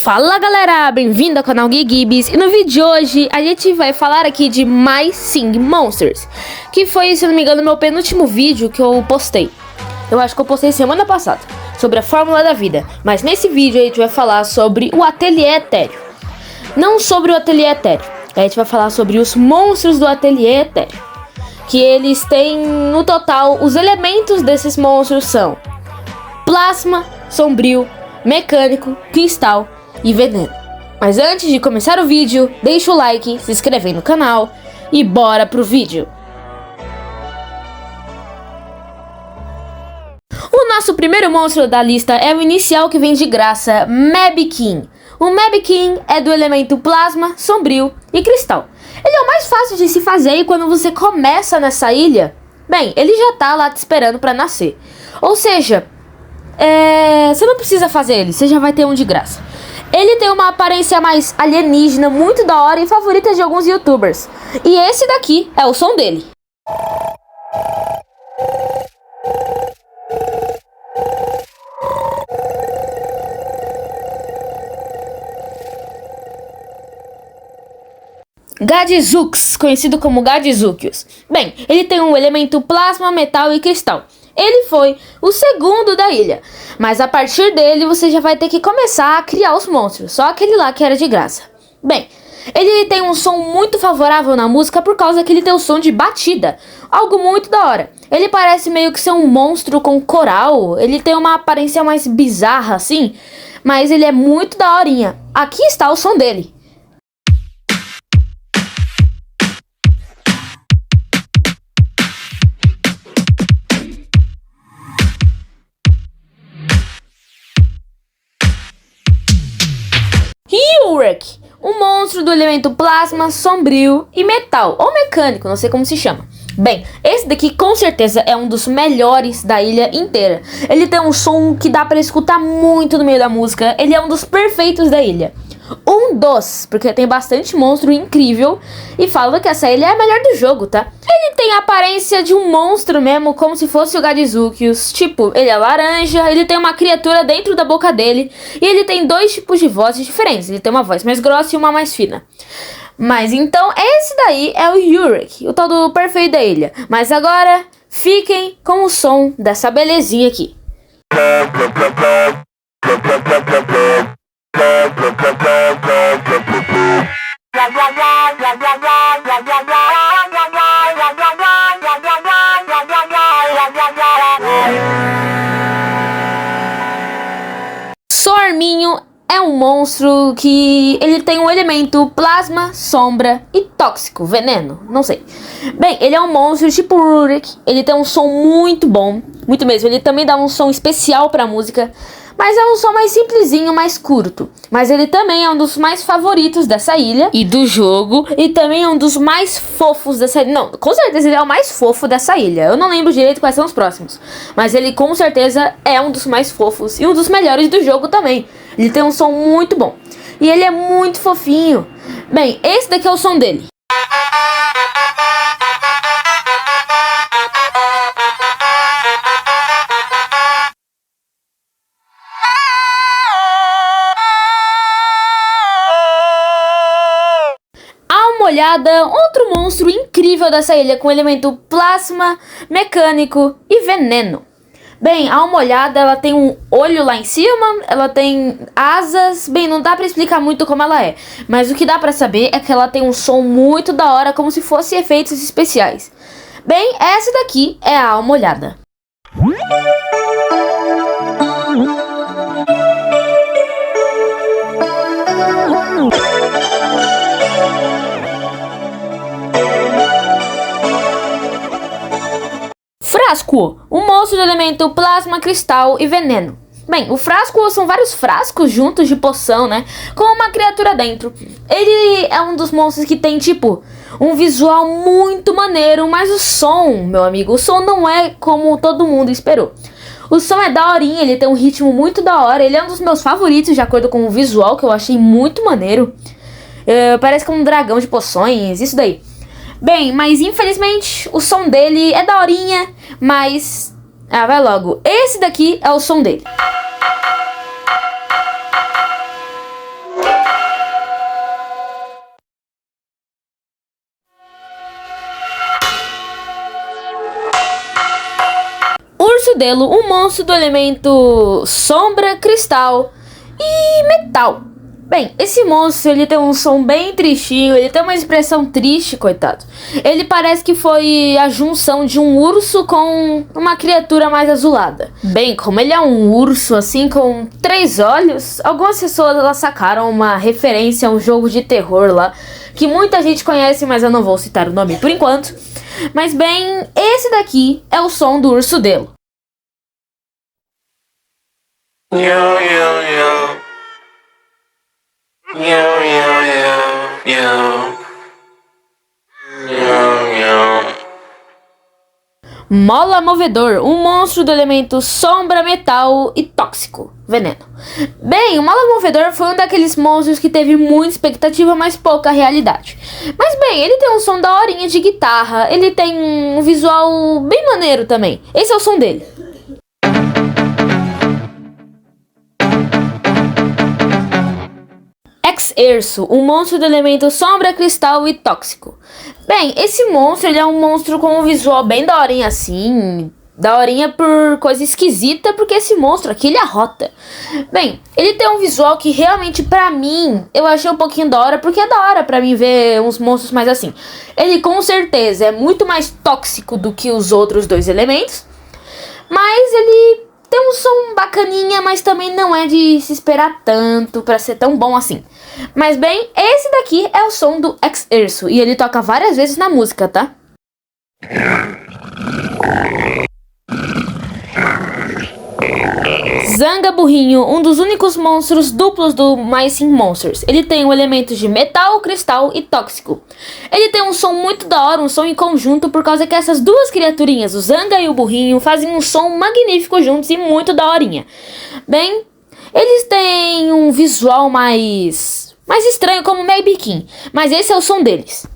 Fala galera, bem-vindo ao canal GeekGibs. E no vídeo de hoje a gente vai falar aqui de My Sing Monsters, que foi, se não me engano, meu penúltimo vídeo que eu postei. Eu acho que eu postei semana passada, sobre a fórmula da vida. Mas nesse vídeo a gente vai falar sobre o Ateliê Etéreo. Não sobre o Ateliê Etéreo, a gente vai falar sobre os monstros do Ateliê Etéreo. Que eles têm, no total, os elementos desses monstros são plasma, sombrio, mecânico, cristal e veneno. Mas antes de começar o vídeo, deixa o like, se inscreve no canal e bora pro vídeo. O nosso primeiro monstro da lista é o inicial que vem de graça, Mabkin. O Mabkin é do elemento plasma, sombrio e cristal. Ele é o mais fácil de se fazer e quando você começa nessa ilha, bem, ele já tá lá te esperando pra nascer. Ou seja, você não precisa fazer ele, você já vai ter um de graça. Ele tem uma aparência mais alienígena, muito da hora e favorita de alguns youtubers. E esse daqui é o som dele. Gadzooks, conhecido como Gadzookius. Bem, ele tem um elemento plasma, metal e cristal. Ele foi o segundo da ilha, mas a partir dele você já vai ter que começar a criar os monstros, só aquele lá que era de graça. Bem, ele tem um som muito favorável na música por causa que ele tem o som de batida, algo muito da hora. Ele parece meio que ser um monstro com coral, ele tem uma aparência mais bizarra assim, mas ele é muito daorinha. Aqui está o som dele. Urek, um monstro do elemento plasma, sombrio e metal, ou mecânico, não sei como se chama. Bem, esse daqui com certeza é um dos melhores da ilha inteira. Ele tem um som que dá pra escutar muito no meio da música, ele é um dos perfeitos da ilha. Porque tem bastante monstro incrível e fala que essa ilha é a melhor do jogo, tá? Ele tem a aparência de um monstro mesmo, como se fosse o Gadzookius. Tipo, ele é laranja, ele tem uma criatura dentro da boca dele e ele tem dois tipos de vozes diferentes. Ele tem uma voz mais grossa e uma mais fina. Mas então, esse daí é o Urek, o tal do perfeito da ilha. Mas agora, fiquem com o som dessa belezinha aqui. Sorminho é um monstro que ele tem um elemento plasma, sombra e tóxico, veneno, não sei. Bem, ele é um monstro tipo Urek, ele tem um som muito bom, muito mesmo. Ele também dá um som especial pra música, mas é um som mais simplesinho, mais curto. Mas ele também é um dos mais favoritos dessa ilha e do jogo. E também é um dos mais fofos dessa ilha. Não, com certeza ele é o mais fofo dessa ilha. Eu não lembro direito quais são os próximos, mas ele com certeza é um dos mais fofos e um dos melhores do jogo também. Ele tem um som muito bom e ele é muito fofinho. Bem, esse daqui é o som dele. Olhada, outro monstro incrível dessa ilha com elemento plasma, mecânico e veneno. Bem, a almolhada, ela tem um olho lá em cima, ela tem asas, bem, não dá pra explicar muito como ela é, mas o que dá pra saber é que ela tem um som muito da hora, como se fosse efeitos especiais. Bem, essa daqui é a almolhada. Frasco, um monstro do elemento plasma, cristal e veneno. Bem, o frasco são vários frascos juntos de poção, né? Com uma criatura dentro. Ele é um dos monstros que tem, tipo, um visual muito maneiro, mas o som, meu amigo, o som não é como todo mundo esperou. O som é daorinha, ele tem um ritmo muito da hora, ele é um dos meus favoritos de acordo com o visual, que eu achei muito maneiro. Parece como um dragão de poções, isso daí. Bem, mas infelizmente o som dele é daorinha, mas... vai logo. Esse daqui é o som dele. Ursudelo, um monstro do elemento sombra, cristal e metal. Bem, esse monstro, ele tem um som bem tristinho, ele tem uma expressão triste, coitado. Ele parece que foi a junção de um urso com uma criatura mais azulada. Bem, como ele é um urso, assim, com 3 olhos, algumas pessoas elas sacaram uma referência a um jogo de terror lá, que muita gente conhece, mas eu não vou citar o nome por enquanto. Mas bem, esse daqui é o som do Ursudelo. Yo, yo, yo. Yo, yo, yo, yo. Yo, yo. Mola Movedor, um monstro do elemento sombra, metal e tóxico, veneno. Bem, o Mola Movedor foi um daqueles monstros que teve muita expectativa, mas pouca realidade. Mas bem, ele tem um som daorinha de guitarra, ele tem um visual bem maneiro também. Esse é o som dele. Ex-Erso, um monstro do elemento sombra, cristal e tóxico. Bem, esse monstro ele é um monstro com um visual bem daorinha assim. Daorinha por coisa esquisita, porque esse monstro aqui ele arrota. Bem, ele tem um visual que realmente pra mim, eu achei um pouquinho da hora, porque é da hora pra mim ver uns monstros mais assim. Ele com certeza é muito mais tóxico do que os outros 2 elementos, mas ele tem um som bacaninha, mas também não é de se esperar tanto pra ser tão bom assim. Mas bem, esse daqui é o som do Ex-Erso, e ele toca várias vezes na música, tá? Zanga Burrinho, um dos únicos monstros duplos do My Sim Monsters. Ele tem um elemento de metal, cristal e tóxico. Ele tem um som muito da hora, um som em conjunto, por causa que essas duas criaturinhas, o Zanga e o Burrinho, fazem um som magnífico juntos e muito daorinha. Bem, eles têm um visual mais estranho como Maybe King, mas esse é o som deles.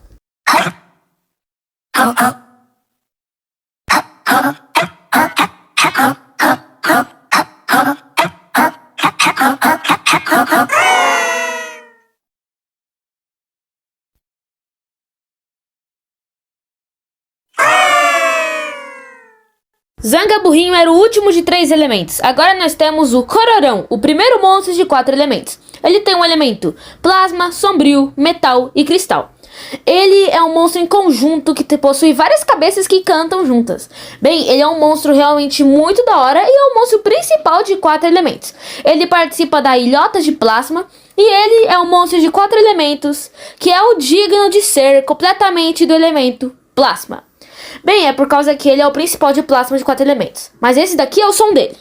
Zanga Burrinho era o último de 3 elementos. Agora nós temos o Cororão, o primeiro monstro de 4 elementos. Ele tem um elemento plasma, sombrio, metal e cristal. Ele é um monstro em conjunto que possui várias cabeças que cantam juntas. Bem, ele é um monstro realmente muito da hora e é o monstro principal de 4 elementos. Ele participa da ilhota de plasma e ele é um monstro de 4 elementos que é o digno de ser completamente do elemento plasma. Bem, é por causa que ele é o principal de plasma de 4 elementos. Mas esse daqui é o som dele.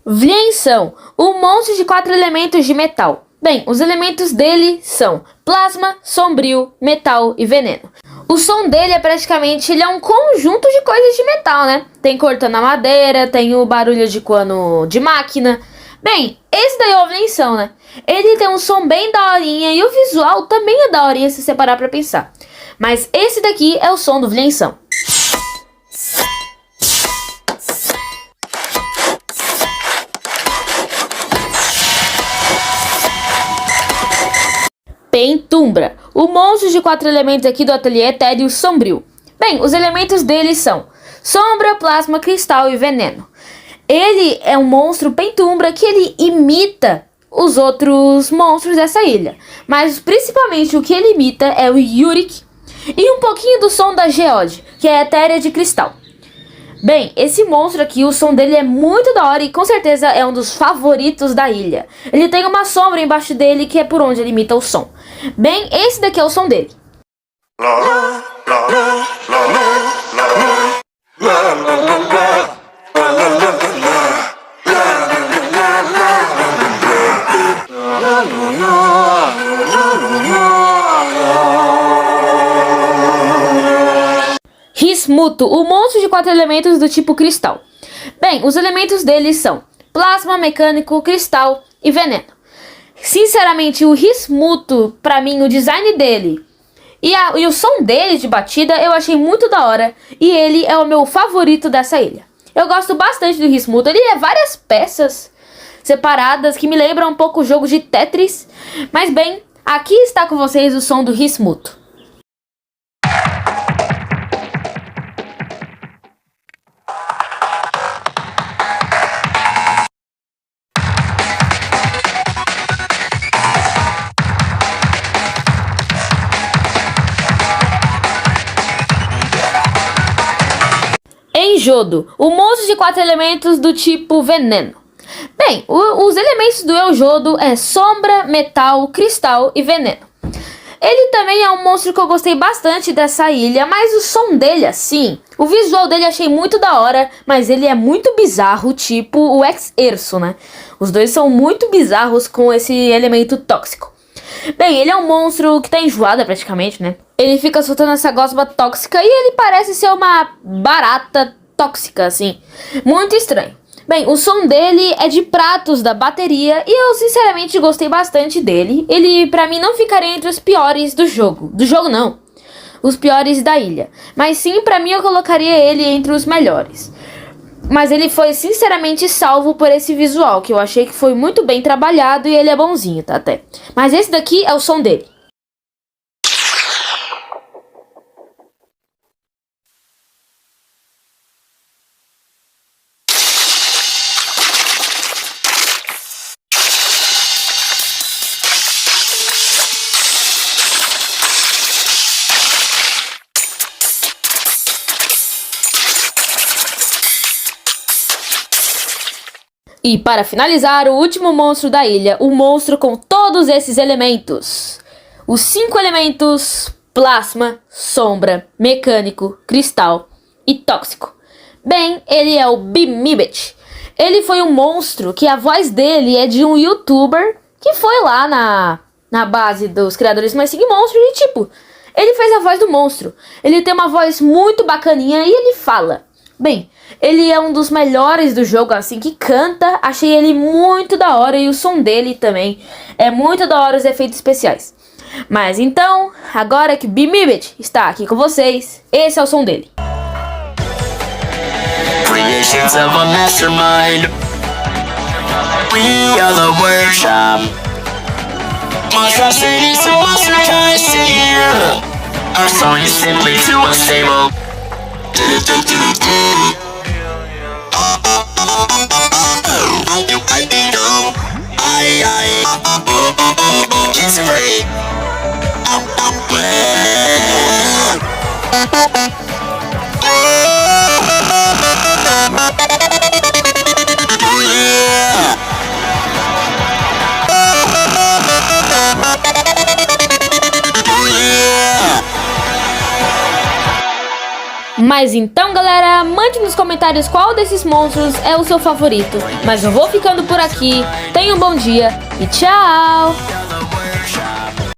Vliensão, o monstro de 4 elementos de metal. Bem, os elementos dele são plasma, sombrio, metal e veneno. O som dele é praticamente, ele é um conjunto de coisas de metal, né? Tem cortando a madeira, tem o barulho de cano de máquina. Bem, esse daí é o Vliensão, né? Ele tem um som bem daorinha e o visual também é daorinha se você parar pra pensar. Mas esse daqui é o som do Vliensão. Pentumbra, o monstro de 4 elementos aqui do ateliê Tédio Sombrio. Bem, os elementos dele são sombra, plasma, cristal e veneno. Ele é um monstro Pentumbra que ele imita os outros monstros dessa ilha. Mas principalmente o que ele imita é o Yurik e um pouquinho do som da Geode, que é a etérea de cristal. Bem, esse monstro aqui, o som dele é muito da hora e com certeza é um dos favoritos da ilha. Ele tem uma sombra embaixo dele que é por onde ele imita o som. Bem, esse daqui é o som dele. Rismuto, o monstro de 4 elementos do tipo cristal. Bem, os elementos dele são plasma, mecânico, cristal e veneno. Sinceramente, o Rismuto, pra mim, o design dele e o som dele de batida eu achei muito da hora. E ele é o meu favorito dessa ilha. Eu gosto bastante do Rismuto. Ele é várias peças separadas que me lembram um pouco o jogo de Tetris. Mas bem, aqui está com vocês o som do Rismuto. Enjodo, o monstro de 4 elementos do tipo veneno. Bem, os elementos do Enjodo é sombra, metal, cristal e veneno. Ele também é um monstro que eu gostei bastante dessa ilha, mas o som dele, assim, o visual dele achei muito da hora, mas ele é muito bizarro, tipo o Ex-Erso, né? Os dois são muito bizarros com esse elemento tóxico. Bem, ele é um monstro que tá enjoado praticamente, né? Ele fica soltando essa gosma tóxica e ele parece ser uma barata tóxica, assim. Muito estranho. Bem, o som dele é de pratos da bateria e eu sinceramente gostei bastante dele. Ele, pra mim, não ficaria entre os piores do jogo. Do jogo, não. Os piores da ilha. Mas sim, pra mim, eu colocaria ele entre os melhores. Mas ele foi sinceramente salvo por esse visual, que eu achei que foi muito bem trabalhado e ele é bonzinho, tá até. Mas esse daqui é o som dele. E para finalizar, o último monstro da ilha, o monstro com todos esses elementos. Os 5 elementos: plasma, sombra, mecânico, cristal e tóxico. Bem, ele é o Bimibet. Ele foi um monstro que a voz dele é de um youtuber que foi lá na base dos criadores do My Sing Monstro e tipo, ele fez a voz do monstro. Ele tem uma voz muito bacaninha e ele fala. Bem, ele é um dos melhores do jogo, assim, que canta. Achei ele muito da hora e o som dele também é muito da hora, os efeitos especiais. Mas então, agora que o Bimibet está aqui com vocês, esse é o som dele. Creations of a mastermind. We are the workshop. Monstrosities to monster kinds to you. Our song is simply too unstable. It's free. Mas então, galera, mande nos comentários qual desses monstros é o seu favorito. Mas eu vou ficando por aqui. Tenha um bom dia e tchau!